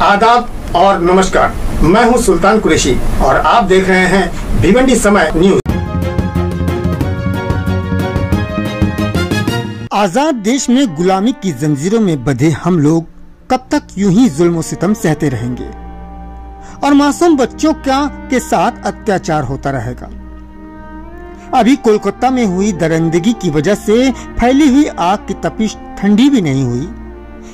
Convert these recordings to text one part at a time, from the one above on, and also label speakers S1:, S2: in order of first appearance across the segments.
S1: आदाब और नमस्कार, मैं हूं सुल्तान कुरैशी और आप देख रहे हैं भिवंडी समय न्यूज। आजाद देश में गुलामी की जंजीरों में बंधे हम लोग कब तक यूं ही जुल्म सितम सहते रहेंगे और मासूम बच्चों के साथ अत्याचार होता रहेगा। अभी कोलकाता में हुई दरिंदगी की वजह से फैली हुई आग की तपिश ठंडी भी नहीं हुई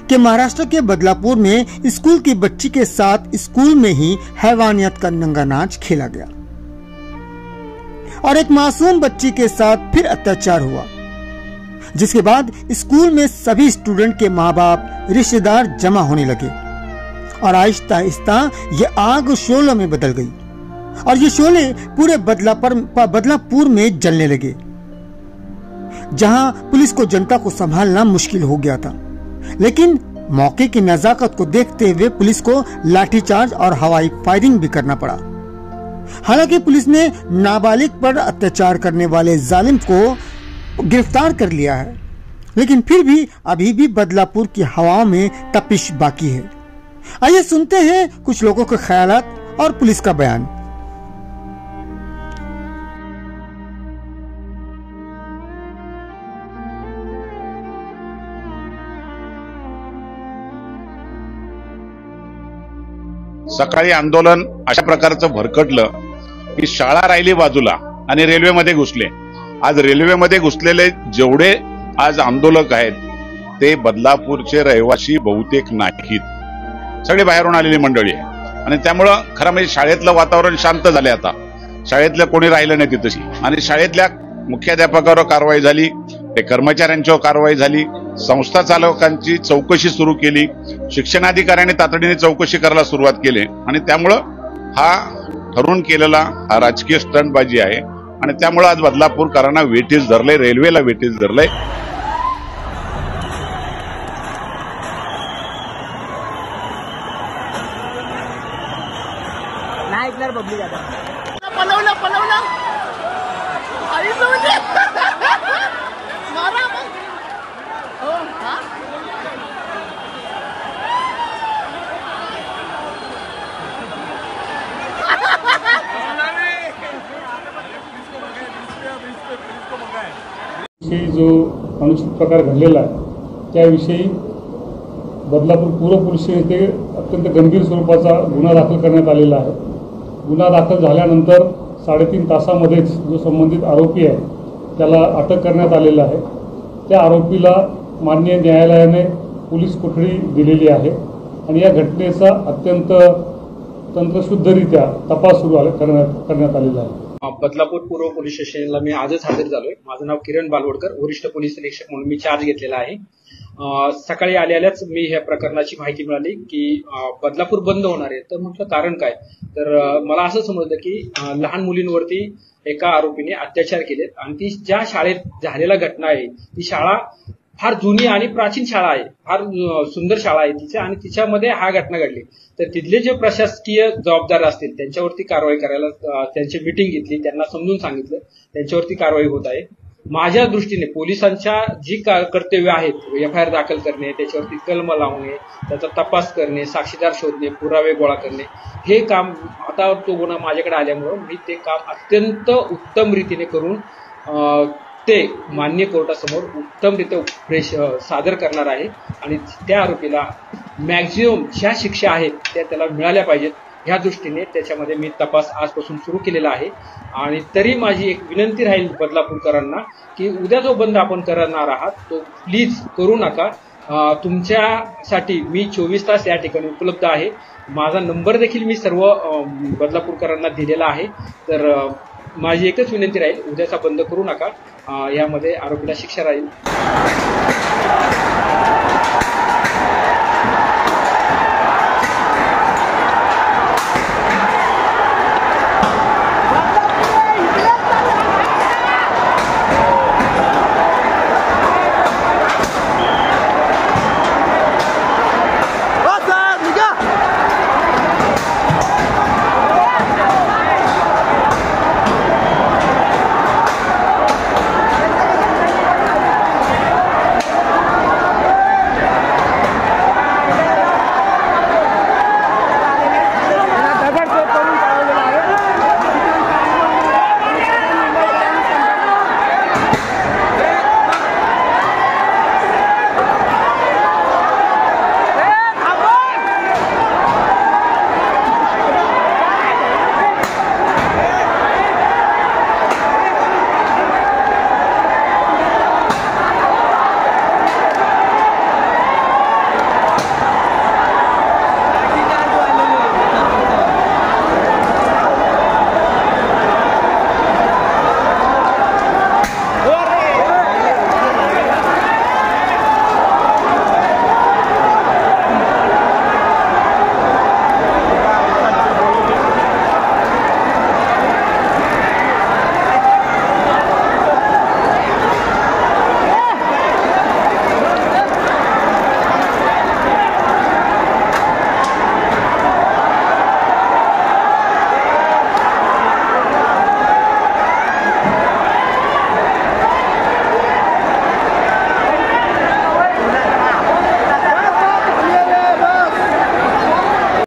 S1: कि महाराष्ट्र के बदलापुर में स्कूल की बच्ची के साथ स्कूल में ही हैवानियत का नंगा नाच खेला गया और एक मासूम बच्ची के साथ फिर अत्याचार हुआ, जिसके बाद स्कूल में सभी स्टूडेंट के माँ बाप रिश्तेदार जमा होने लगे और आहिस्ता आहिस्ता ये आग शोलों में बदल गई और ये शोले पूरे बदलापुर में जलने लगे, जहां पुलिस को जनता को संभालना मुश्किल हो गया था। लेकिन मौके की नजाकत को देखते हुए पुलिस को लाठीचार्ज और हवाई फायरिंग भी करना पड़ा। हालांकि पुलिस ने नाबालिग पर अत्याचार करने वाले जालिम को गिरफ्तार कर लिया है, लेकिन फिर भी अभी भी बदलापुर की हवाओं में तपिश बाकी है। आइए सुनते हैं कुछ लोगों के ख्यालात और पुलिस का बयान।
S2: सकाळी आंदोलन अशा प्रकारचं भरकटलं की शाळा राहिली बाजूला आणि रेल्वेमध्ये घुसले। आज रेल्वेमध्ये घुसलेले जेवढे आज आंदोलक आहेत ते बदलापूरचे रहिवासी बहुतेक नाहीत, सगळे बाहेरून आलेली मंडळी आहे आणि त्यामुळं खरं म्हणजे शाळेतलं वातावरण शांत झाले। आता शाळेतल्या कोणी राहिलं नाही तिथेशी आणि शाळेतल्या मुख्याध्यापकावर कारवाई झाली, ते कर्मचाऱ्यांच्यावर कारवाई झाली, संस्था चालकांची चौकशी सुरू केली, शिक्षणाधिकाऱ्यांनी तातडीने चौकशी करायला सुरुवात केली आणि त्यामुळं हा ठरवून केलेला हा राजकीय स्टंटबाजी आहे आणि त्यामुळं आज बदलापूरकरांना वेठीस धरलंय, रेल्वेला वेठीस धरलंय।
S3: नाही ऐकणार पब्लिक आता
S4: पलवलं आई मारा हो हा
S5: जो अनुचित प्रकार घडलेला आहे त्याविषयी बदलापूर पूर्व पोलीस येथे अत्यंत गंभीर स्वरूपाचा गुन्हा दाखल करण्यात आलेला आहे। गुन्हा दाखल झाल्यानंतर 3.5 तासामध्येच जो संबंधित आरोपी आहे त्याला अटक करण्यात आलेला आहे। त्या आरोपीला माननीय न्यायालयाने पोलीस कोठडी दिलेली आहे आणि या घटनेचा अत्यंत तंत्रशुद्धरित्या तपास सुरू करण्यात आलेला आहे।
S6: बदलापूर पूर्व पोलीस स्टेशनला मी आजच हजर झालोय। माझं नाव किरण बालवडकर, वरिष्ठ पोलीस निरीक्षक म्हणून मी चार्ज घेतलेला आहे। सकाळी आल्याच मी ह्या प्रकरणाची माहिती मिळाली की बदलापूर बंद होणार आहे। तर म्हटलं कारण काय, तर मला असं समजलं की लहान मुलींवरती एका आरोपीने अत्याचार केलेत आणि ती ज्या शाळेत झालेला घटना आहे ती शाळा फार जुनी आणि प्राचीन शाळा आहे, फार सुंदर शाळा आहे तिच्या आणि तिच्यामध्ये हा घटना घडली। तर तिथले जे प्रशासकीय जबाबदार असतील त्यांच्यावरती कारवाई करायला त्यांची मीटिंग घेतली, त्यांना समजून सांगितलं, त्यांच्यावरती कारवाई होत आहे। माझ्या दृष्टीने पोलिसांच्या जी कर्तव्य आहेत, FIR दाखल करणे, त्याच्यावरती कलम लावणे, त्याचा तपास करणे, साक्षीदार शोधणे, पुरावे गोळा करणे, हे काम आता तो गुन्हा माझ्याकडे आल्यामुळं मी ते काम अत्यंत उत्तम रीतीने करून ते मान्य कोर्टासमोर उत्तमरित्या सादर करणार आहे आणि त्या आरोपीला मॅक्झिमम ज्या शिक्षा आहेत त्या त्याला मिळाल्या पाहिजेत ह्या दृष्टीने त्याच्यामध्ये मी तपास आजपासून सुरू केलेला आहे। आणि तरी माझी एक विनंती राहील बदलापूरकरांना की उद्या जो बंद आपण करणार आहात तो प्लीज करू नका। तुमच्यासाठी मी 24 तास या ठिकाणी उपलब्ध आहे। माझा नंबर देखील मी सर्व बदलापूरकरांना दिलेला आहे। तर माझी एकच विनंती राहील, उद्याचा बंद करू नका, यामध्ये आरोपीला शिक्षा राहील।